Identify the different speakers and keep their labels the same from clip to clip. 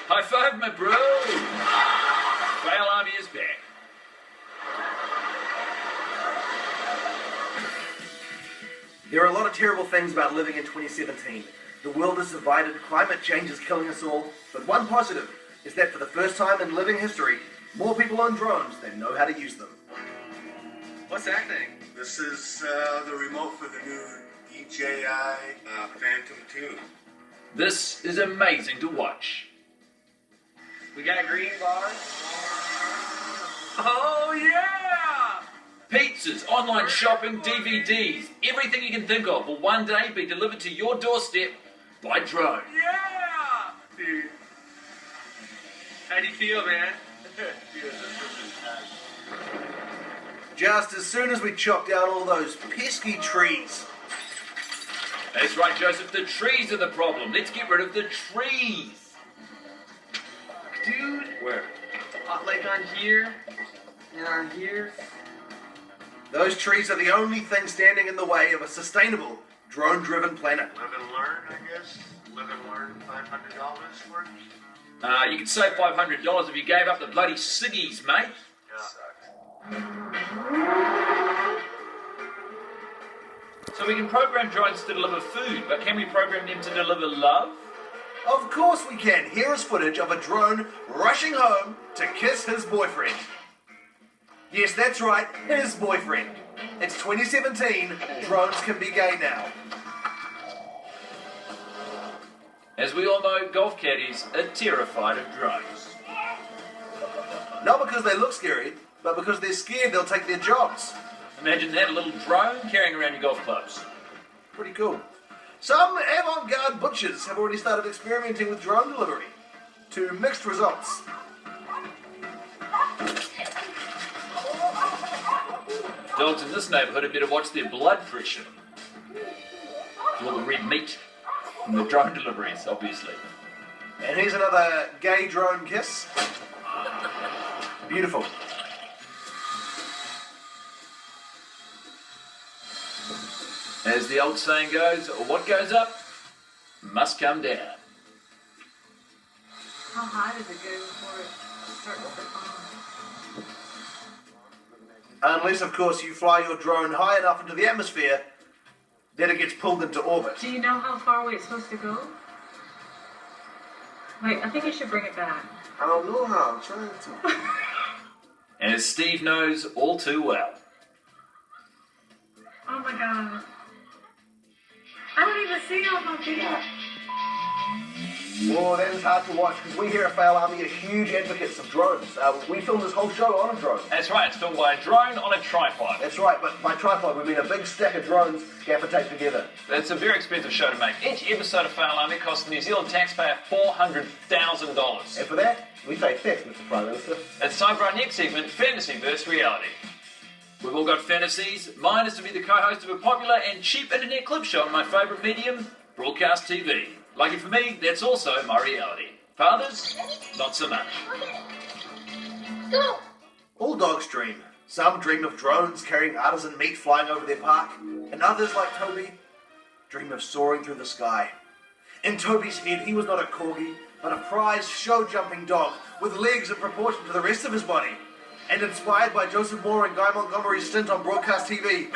Speaker 1: High five, my bro! Fail Army is back.
Speaker 2: There are a lot of terrible things about living in 2017. The world is divided, climate change is killing us all, but one positive is that for the first time in living history, more people own drones than know how to use them.
Speaker 3: What's that thing?
Speaker 4: This is the remote for the new DJI Phantom 2.
Speaker 1: This is amazing to watch.
Speaker 3: We got green bars.
Speaker 1: Oh yeah! Pizzas, online shopping, DVDs, everything you can think of will one day be delivered to your doorstep by drone.
Speaker 3: Yeah! Dude. How do you feel, man?
Speaker 2: Just as soon as we chop down all those pesky trees.
Speaker 1: That's right, Joseph, the trees are the problem. Let's get rid of the trees.
Speaker 3: Dude,
Speaker 1: Where?
Speaker 3: like on here and on here.
Speaker 2: Those trees are the only thing standing in the way of a sustainable, drone-driven planet.
Speaker 4: Live and learn, I guess. Live and learn $500 for it.
Speaker 1: You could save $500 if you gave up the bloody ciggies, mate. So we can program drones to deliver food, but can we program them to deliver love?
Speaker 2: Of course we can. Here is footage of a drone rushing home to kiss his boyfriend. Yes, that's right, his boyfriend. It's 2017, drones can be gay now.
Speaker 1: As we all know, golf caddies are terrified of drones.
Speaker 2: Not because they look scary, but because they're scared they'll take their jobs.
Speaker 1: Imagine that, a little drone carrying around your golf clubs.
Speaker 2: Pretty cool. Some avant-garde butchers have already started experimenting with drone delivery, to mixed results.
Speaker 1: Dogs in this neighbourhood had better watch their blood pressure. All the red meat from the drone deliveries, obviously.
Speaker 2: And here's another gay drone kiss. Beautiful.
Speaker 1: As the old saying goes, what goes up must come down.
Speaker 5: How high does it go before it starts to fall?
Speaker 2: Unless, of course, you fly your drone high enough into the atmosphere, then it gets pulled into orbit.
Speaker 5: Do you know how far away it's supposed to go? Wait, I think you should bring it back.
Speaker 4: I don't know how. I'm trying to.
Speaker 1: And as Steve knows all too well.
Speaker 5: Oh my god. I don't even see it on my video.
Speaker 2: Well, that is hard to watch because we here at Fail Army are huge advocates of drones. We filmed this whole show on a drone.
Speaker 1: That's right, it's filmed by a drone on a tripod.
Speaker 2: That's right, but by tripod we mean a big stack of drones gaffer taped together.
Speaker 1: It's a very expensive show to make. Each episode of Fail Army costs the New Zealand taxpayer $400,000.
Speaker 2: And for that, we say thanks, Mr. Prime Minister.
Speaker 1: It's time for our next segment, Fantasy vs. Reality. We've all got fantasies. Mine is to be the co-host of a popular and cheap internet clip show on my favourite medium, broadcast TV. Lucky for me, that's also my reality. Fathers, not so much.
Speaker 5: Go!
Speaker 2: All dogs dream. Some dream of drones carrying artisan meat flying over their park, and others, like Toby, dream of soaring through the sky. In Toby's head, he was not a corgi, but a prized show-jumping dog with legs in proportion to the rest of his body. And inspired by Joseph Moore and Guy Montgomery's stint on broadcast TV,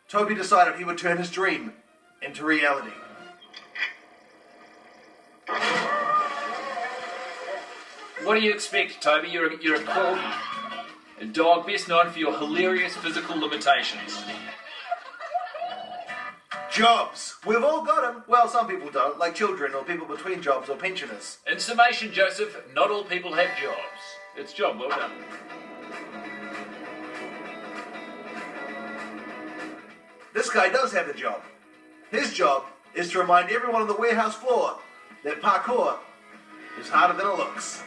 Speaker 2: Toby decided he would turn his dream into reality.
Speaker 1: What do you expect, Toby? You're a corgi. A dog best known for your hilarious physical limitations.
Speaker 2: Jobs. We've all got them. Well, some people don't, like children or people between jobs or pensioners.
Speaker 1: In summation, Joseph, not all people have jobs. It's job well done.
Speaker 2: This guy does have a job. His job is to remind everyone on the warehouse floor that parkour is harder than it looks.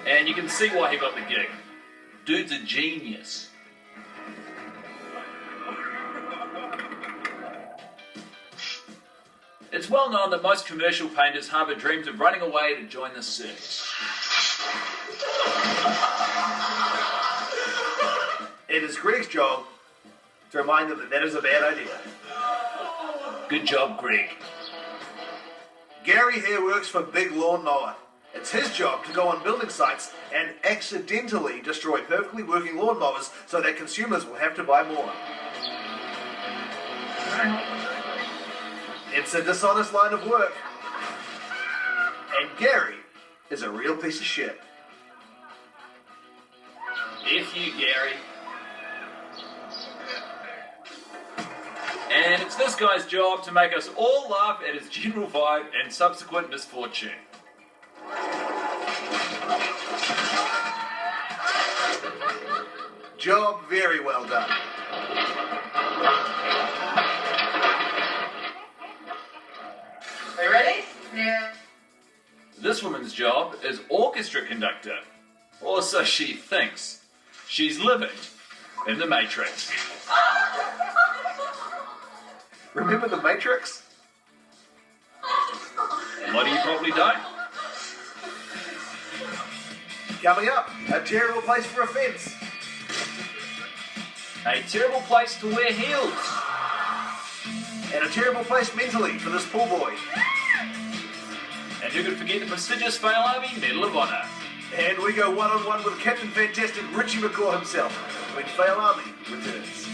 Speaker 1: And you can see why he got the gig. Dude's a genius. It's well known that most commercial painters harbour dreams of running away to join the circus.
Speaker 2: It is Greg's job to remind them that that is a bad idea.
Speaker 1: Good job, Greg.
Speaker 2: Gary here works for Big Lawnmower. It's his job to go on building sites and accidentally destroy perfectly working lawnmowers so that consumers will have to buy more. It's a dishonest line of work. And Gary is a real piece of shit.
Speaker 1: F you, Gary. And it's this guy's job to make us all laugh at his general vibe and subsequent misfortune.
Speaker 2: Job very well done.
Speaker 5: Are you ready? Yeah.
Speaker 1: This woman's job is orchestra conductor. Or so she thinks. She's living in the Matrix.
Speaker 2: Remember the Matrix?
Speaker 1: A lot of you probably don't.
Speaker 2: Coming up, a terrible place for offence.
Speaker 1: A terrible place to wear heels.
Speaker 2: And a terrible place mentally for this poor boy.
Speaker 1: And who could forget the prestigious Fail Army Medal of Honor?
Speaker 2: And we go one-on-one with Captain Fantastic Richie McCaw himself when Fail Army returns.